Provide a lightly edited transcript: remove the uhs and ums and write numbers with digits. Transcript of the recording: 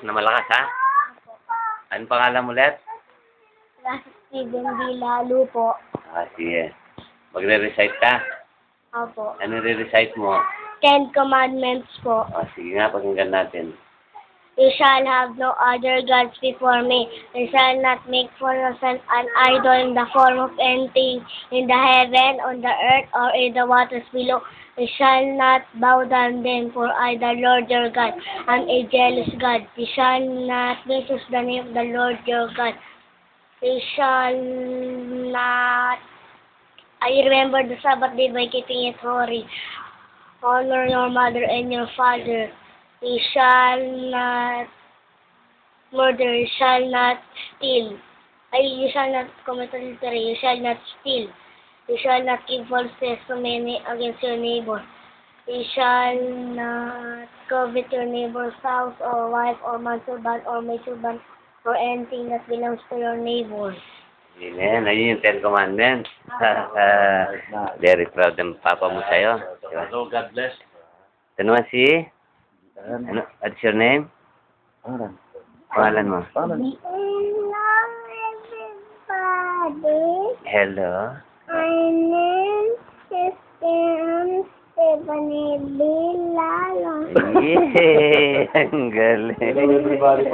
na malakas, ha? Anong pangalan mo ulit? Steven D. Lalo po. Sige. Magre-recite ka? Opo. Ano re-recite mo? 10 Commandments po. Sige nga, pakinggan natin. You shall have no other gods before me. You shall not make for yourself an idol in the form of anything in the heaven, on the earth, or in the waters below. You shall not bow down them, for I, the Lord your God, am a jealous God. You shall not misuse the name of the Lord your God. You shall not... I remember the Sabbath day by keeping it holy. Honor your mother and your father. You shall not murder. You shall not steal. You shall not commit adultery. You shall not steal. You shall not give false testimony against your neighbor. You shall not covet your neighbor's house or wife or manservant or maidservant or anything that belongs to your neighbor. Amen. Ayun yung 10 Commandments. Very proud ng papa mo sa'yo. Diba? So, God bless. Ano si? Ano? What's your name? Pangalan mo? Hello, everybody. Hello. My name is Stephanie B. Lalo. Yeah! Ang galing. Hello, everybody.